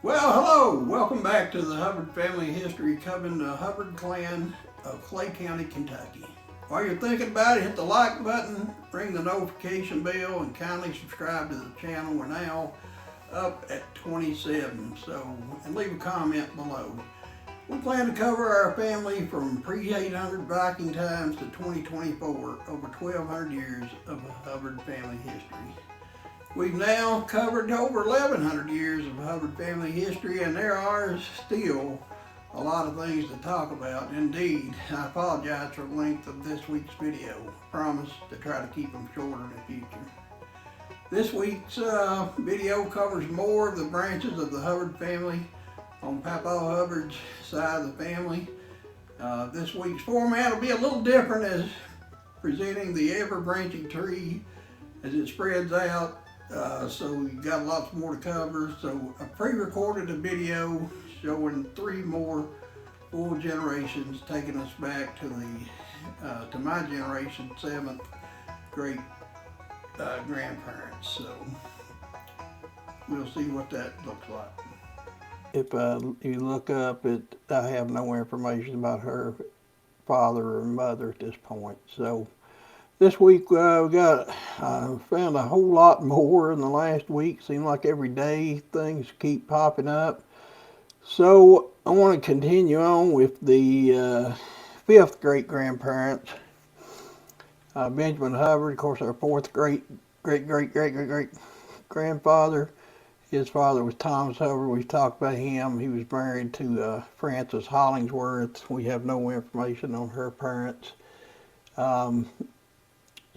Well, hello! Welcome back to the Hubbard Family History covering the Hubbard clan of Clay County, Kentucky. While you're thinking about it, hit the like button, ring the notification bell, and kindly subscribe to the channel. We're now up at 27, and leave a comment below. We plan to cover our family from pre-800 Viking times to 2024, over 1,200 years of Hubbard family history. We've now covered over 1,100 years of Hubbard family history, and there are still a lot of things to talk about. Indeed, I apologize for the length of this week's video. I promise to try to keep them shorter in the future. This week's video covers more of the branches of the Hubbard family on Papa Hubbard's side of the family. This week's format will be a little different, as presenting the ever-branching tree as it spreads out. So we've got lots more to cover. So I pre-recorded a video showing 3 more full generations, taking us back to to my generation, 7th great grandparents. So we'll see what that looks like. If you look up it, I have no information about her father or mother at this point. So this week we found a whole lot more in the last week. Seemed like every day things keep popping up. So I want to continue on with the 5th great grandparents. Benjamin Hubbard, of course, our 4th great grandfather. His father was Thomas Hubbard. We've talked about him. He was married to Frances Hollingsworth. We have no information on her parents.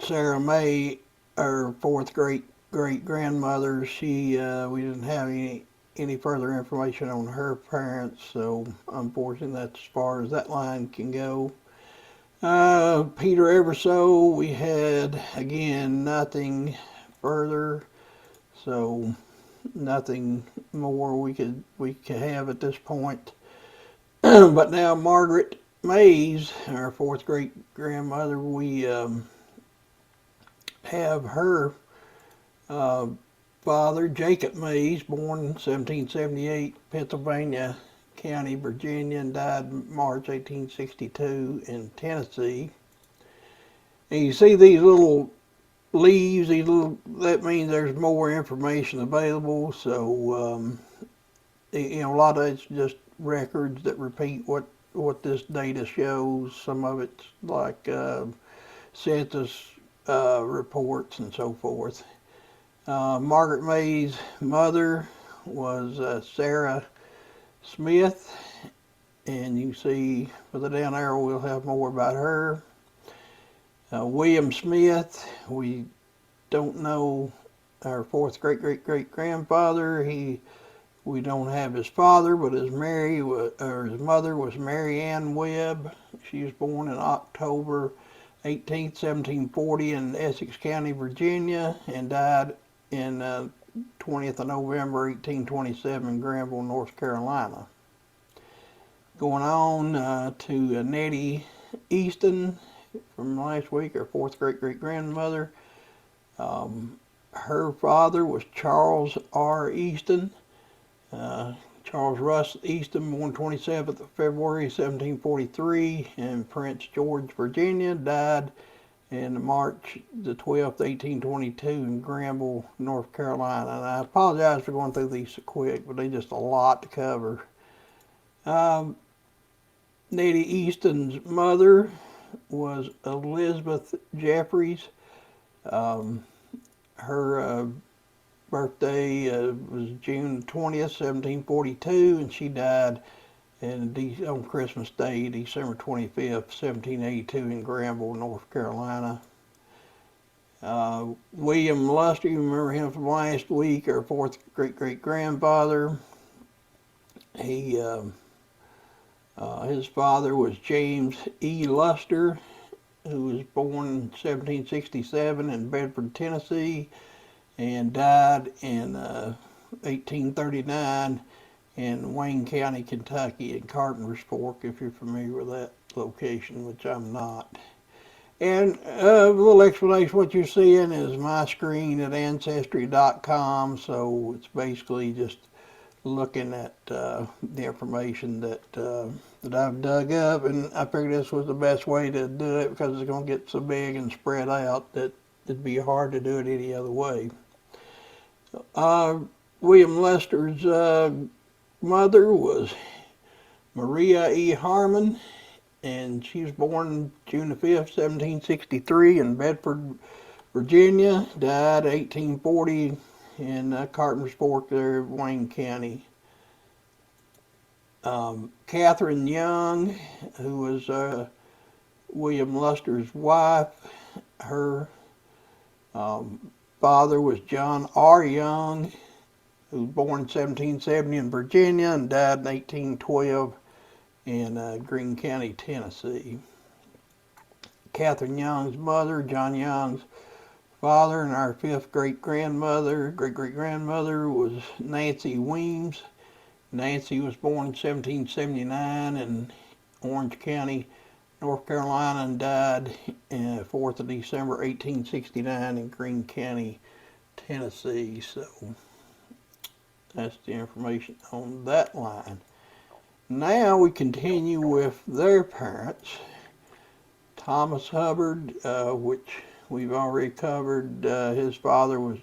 Sarah May, our 4th great grandmother, we didn't have any further information on her parents, so unfortunately that's as far as that line can go. Peter Everso, we had again nothing further, so nothing more we could have at this point. But now Margaret Mays, our 4th great grandmother, we have her father, Jacob Mays, born in 1778, Pennsylvania County, Virginia, and died March 1862 in Tennessee. And you see these little leaves, that means there's more information available. So a lot of it's just records that repeat what this data shows. Some of it's like census reports and so forth. Margaret May's mother was Sarah Smith, and you see with the down arrow we'll have more about her. William Smith, we don't know our 4th great grandfather. We don't have his father, but his mother was Mary Ann Webb. She was born in October 18th, 1740 in Essex County, Virginia, and died in 20th of November 1827 in Granville, North Carolina. Going on to Nettie Easton from last week, our 4th great grandmother. Her father was Charles R. Easton. Charles Russ Easton, born 27th of February 1743 in Prince George, Virginia, died in March the 12th, 1822 in Granville, North Carolina. And I apologize for going through these so quick, but they're just a lot to cover. Nettie Easton's mother was Elizabeth Jeffries. Her birthday was June 20th, 1742, and she died on Christmas Day, December 25th, 1782 in Granville, North Carolina. William Luster, you remember him from last week, our 4th great grandfather. His father was James E. Luster, who was born in 1767 in Bedford, Tennessee, and died in 1839 in Wayne County, Kentucky, in Carpenter's Fork, if you're familiar with that location, which I'm not. And a little explanation, what you're seeing is my screen at Ancestry.com, so it's basically just looking at the information that I've dug up, and I figured this was the best way to do it because it's going to get so big and spread out that it'd be hard to do it any other way. William Lester's mother was Maria E. Harmon, and she was born June the 5th, 1763 in Bedford, Virginia, died 1840 in Carpenter's Fork there, Wayne County. Catherine Young, who was William Lester's wife, her father was John R. Young, who was born in 1770 in Virginia and died in 1812 in Greene County, Tennessee. Catherine Young's mother, John Young's father, and our fifth great-great-grandmother was Nancy Weems. Nancy was born in 1779 in Orange County, North Carolina, and died 4th of December 1869 in Greene County, Tennessee. So that's the information on that line. Now we continue with their parents. Thomas Hubbard, which we've already covered. His father was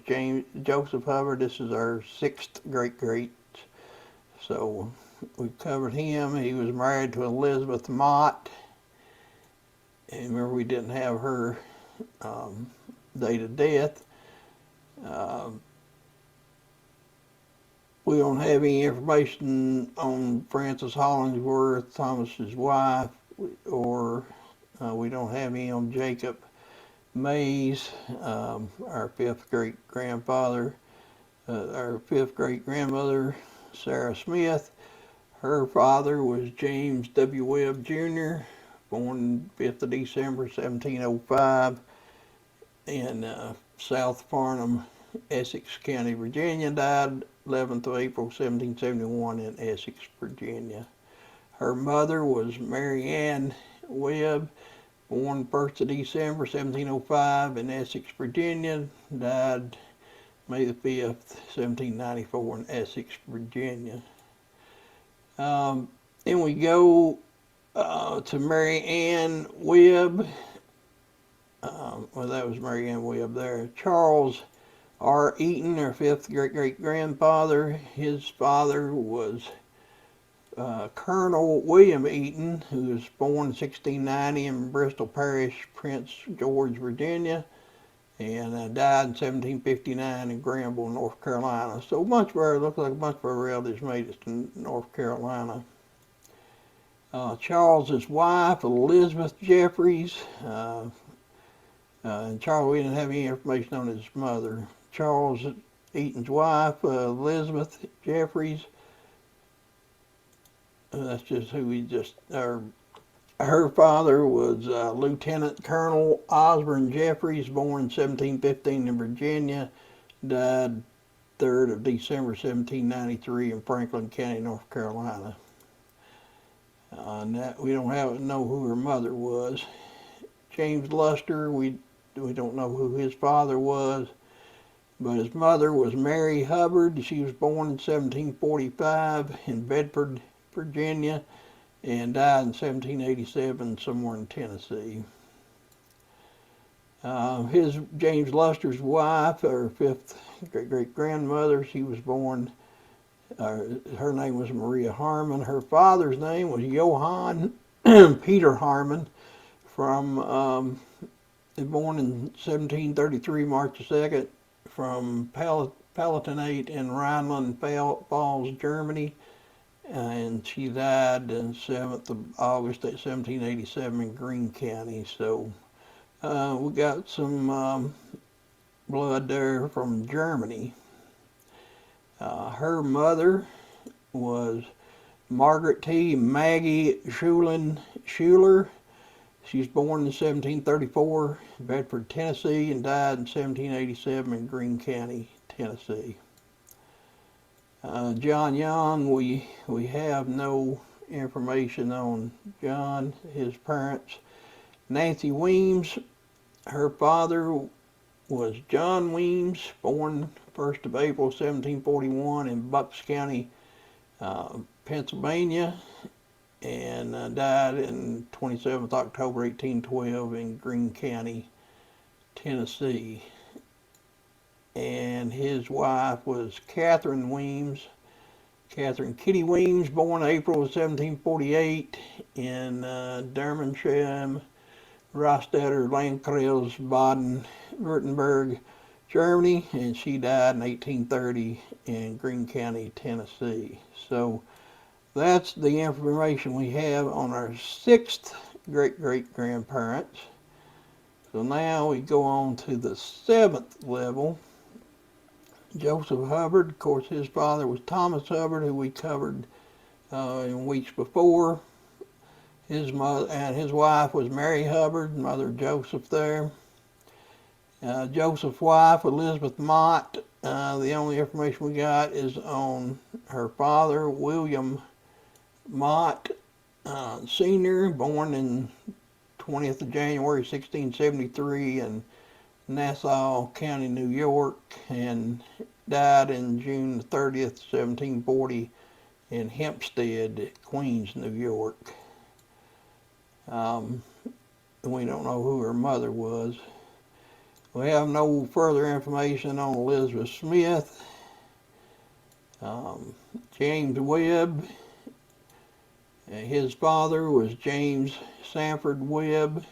Joseph Hubbard. This is our sixth great-great. So we've covered him. He was married to Elizabeth Mott. And remember, we didn't have her date of death. We don't have any information on Frances Hollingsworth, Thomas's wife, or we don't have any on Jacob Mays, our fifth great-grandfather, our fifth great-grandmother, Sarah Smith. Her father was James W. Webb Jr., born 5th of December 1705 in South Farnham, Essex County, Virginia. Died 11th of April 1771 in Essex, Virginia. Her mother was Mary Ann Webb, born 1st of December 1705 in Essex, Virginia. Died May the 5th, 1794 in Essex, Virginia. Then we go to Mary Ann Webb. Well, that was Mary Ann Webb there. Charles R. Eaton, her fifth great-great-grandfather. His father was Colonel William Eaton, who was born in 1690 in Bristol Parish, Prince George, Virginia, and died in 1759 in Granville, North Carolina. So looks like a bunch of our relatives made it to North Carolina. Charles's wife, Elizabeth Jeffries, and Charles, we didn't have any information on his mother. Charles Eaton's wife, Elizabeth Jeffries, that's just who we just, her father was Lieutenant Colonel Osborne Jeffries, born in 1715 in Virginia, died 3rd of December 1793 in Franklin County, North Carolina. We don't know who her mother was. James Luster, we don't know who his father was, but his mother was Mary Hubbard. She was born in 1745 in Bedford, Virginia, and died in 1787 somewhere in Tennessee. James Luster's wife, or fifth great-great-grandmother, she was born, her name was Maria Harmon. Her father's name was Johann Peter Harmon, born in 1733, March 2nd, from Palatinate in Rhineland-Pfalz, Germany. And she died on 7th of August 1787 in Greene County. So we got some blood there from Germany. Her mother was Margaret T. Maggie Schuler. She was born in 1734 in Bedford, Tennessee, and died in 1787 in Greene County, Tennessee. John Young, we have no information on John, his parents. Nancy Weems, her father was John Weems, born 1st of April 1741 in Bucks County, Pennsylvania, and died in 27th October 1812 in Greene County, Tennessee. And his wife was Catherine Weems, Catherine Kitty Weems, born April of 1748 in Dermensheim, Rostetter, Landkreis, Baden-Württemberg, Germany, and she died in 1830 in Greene County, Tennessee. So that's the information we have on our 6th great-great-grandparents. So now we go on to the 7th level. Joseph Hubbard, of course, his father was Thomas Hubbard, who we covered in weeks before. His mother and his wife was Mary Hubbard, mother of Joseph there. Joseph's wife, Elizabeth Mott, the only information we got is on her father, William Mott, Sr., born in 20th of January 1673 in Nassau County, New York, and died in June 30th, 1740 in Hempstead, Queens, New York. We don't know who her mother was. We have no further information on Elizabeth Smith. James Webb, his father was James Sanford Webb,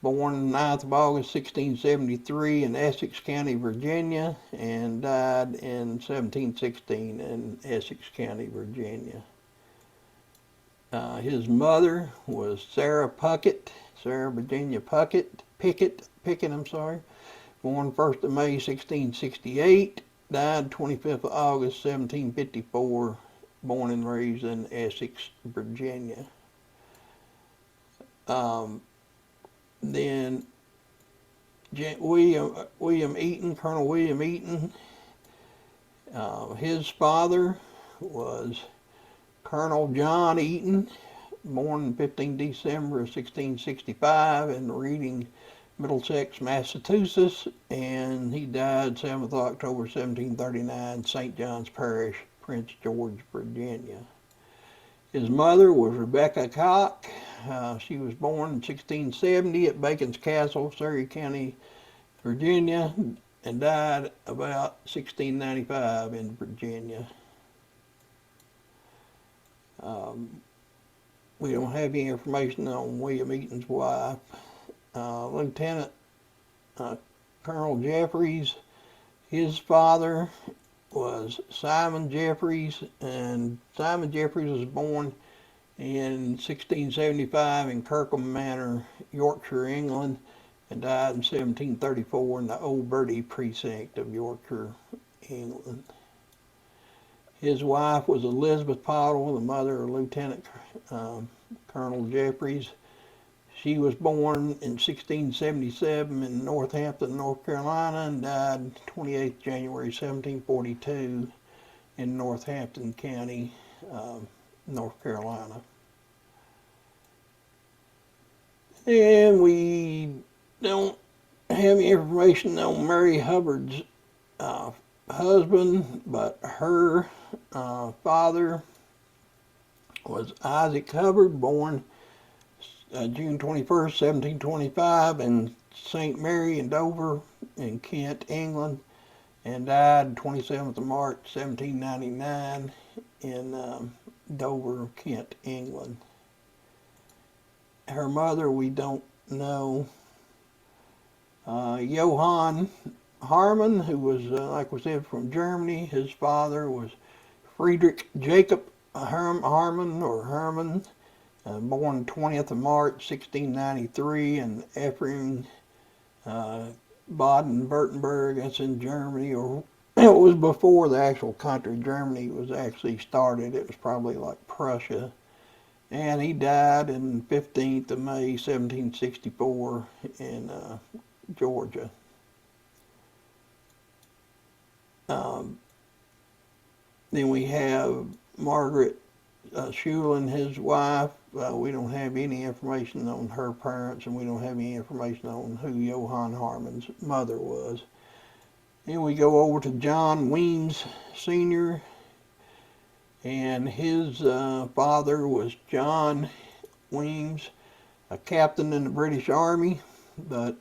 born 9th of August 1673 in Essex County, Virginia, and died in 1716 in Essex County, Virginia. His mother was Sarah Virginia Pickett, born 1st of May 1668, died 25th of August 1754, born and raised in Essex, Virginia. Then William Eaton, Colonel William Eaton, his father was Colonel John Eaton, born 15 December of 1665 in Reading, Middlesex, Massachusetts, and he died 7th October 1739, St. John's Parish, Prince George, Virginia. His mother was Rebecca Cock. She was born in 1670 at Bacon's Castle, Surrey County, Virginia, and died about 1695 in Virginia. We don't have any information on William Eaton's wife. Lieutenant Colonel Jeffries, his father was Simon Jeffries, and Simon Jeffries was born in 1675 in Kirkham Manor, Yorkshire, England, and died in 1734 in the Old Bertie precinct of Yorkshire, England. His wife was Elizabeth Pottle, the mother of Lieutenant Colonel Jeffries. She was born in 1677 in Northampton, North Carolina, and died 28th January 1742 in Northampton County, North Carolina. And we don't have any information on Mary Hubbard's husband, but her father was Isaac Hubbard, born June 21st, 1725 in St. Mary in Dover in Kent, England, and died 27th of March 1799 in Dover, Kent, England. Her mother we don't know. Johann Harman, who was, like we said, from Germany. His father was Friedrich Jacob Harman, or Hermann, born 20th of March 1693 in Effring, Baden-Württemberg, that's in Germany, or it was before the actual country Germany was actually started. It was probably like Prussia. And he died on 15th of May 1764 in Georgia. Then we have Margaret Schulin, his wife. We don't have any information on her parents, and we don't have any information on who Johann Harman's mother was. Then we go over to John Weems Sr. And his father was John Weems, a captain in the British Army, but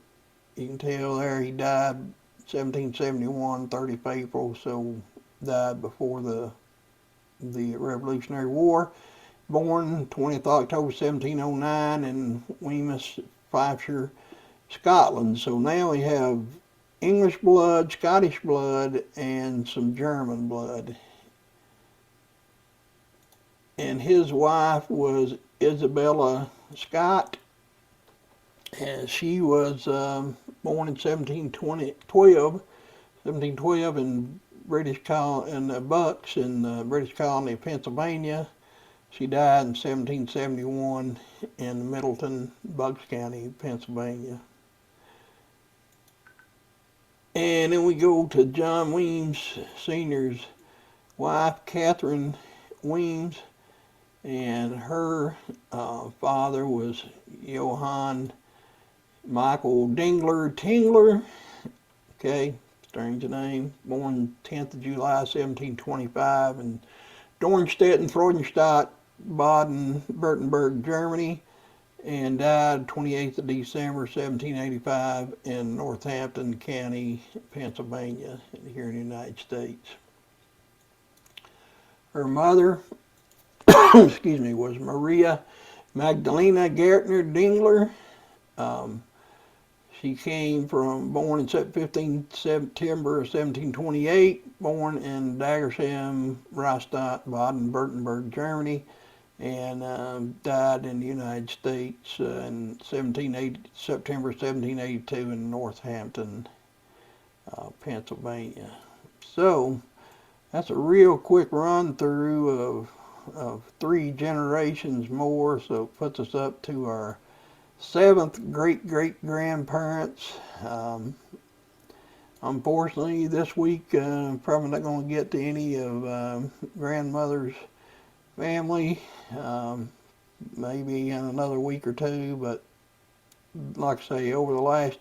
you can tell there he died 1771, 30th April, so died before the Revolutionary War. Born 20th October 1709 in Weymouth, Fifeshire, Scotland. So now we have English blood, Scottish blood, and some German blood. And his wife was Isabella Scott, and she was born in 1712 in the Bucks in the British colony of Pennsylvania. She died in 1771 in Middleton, Bucks County, Pennsylvania. And then we go to John Weems Sr.'s wife, Catherine Weems, and her father was Johann Michael Tingler, okay, strange name, born 10th of July 1725 in Dornstetten, Freudenstadt, Baden-Württemberg, Germany, and died 28th of December 1785 in Northampton County, Pennsylvania, here in the United States. Her mother, excuse me, was Maria Magdalena Gärtner Dingler. She born in 15 September 1728, born in Dagersheim, Rastatt, Baden-Württemberg, Germany, and died in the United States in September 1782 in Northampton, Pennsylvania. So that's a real quick run through of 3 generations more, so it puts us up to our 7th great-great-grandparents. Unfortunately, this week, probably not going to get to any of grandmother's family. Maybe in another week or two, but like I say, over the last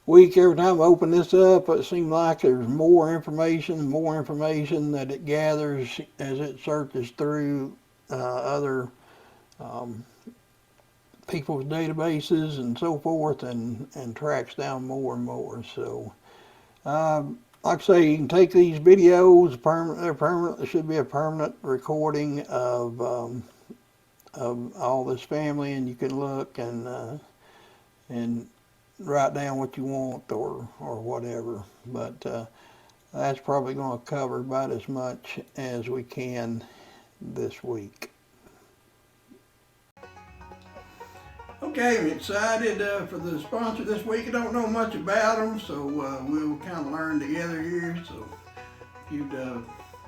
week, every time I open this up, it seems like there's more information that it gathers as it searches through other people's databases and so forth, and tracks down more and more. So like I say, you can take these videos, they're permanent. There should be a permanent recording of all this family, and you can look and write down what you want or whatever. But that's probably going to cover about as much as we can this week. Okay, I'm excited for the sponsor this week. I don't know much about them, so we'll kind of learn together here. So if you'd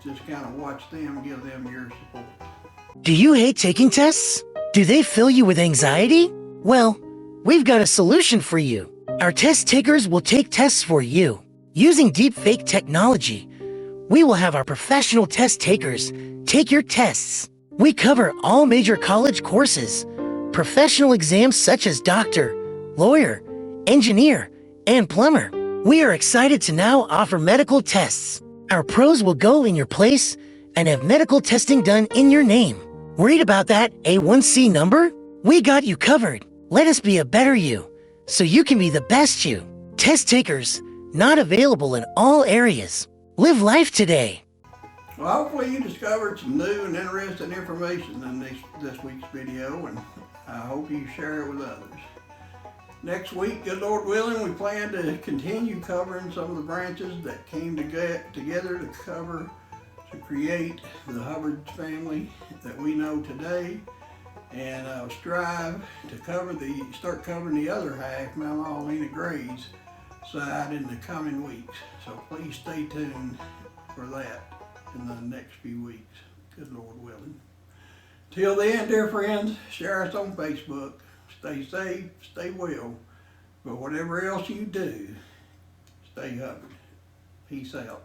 just kind of watch them, give them your support. Do you hate taking tests? Do they fill you with anxiety? Well, we've got a solution for you. Our test takers will take tests for you. Using deepfake technology, we will have our professional test takers take your tests. We cover all major college courses, professional exams such as doctor, lawyer, engineer, and plumber. We are excited to now offer medical tests. Our pros will go in your place and have medical testing done in your name. Worried about that A1C number? We got you covered. Let us be a better you, so you can be the best you. Test takers, not available in all areas. Live life today. Well, hopefully you discovered some new and interesting information in this week's video, and I hope you share it with others. Next week, good Lord willing, we plan to continue covering some of the branches that came together to create the Hubbard family that we know today, and I'll strive to start covering the other half, Mount Alina Gray's side, in the coming weeks. So please stay tuned for that in the next few weeks, good Lord willing. Till then, dear friends, share us on Facebook. Stay safe, stay well, but whatever else you do, stay Hubbard. Peace out.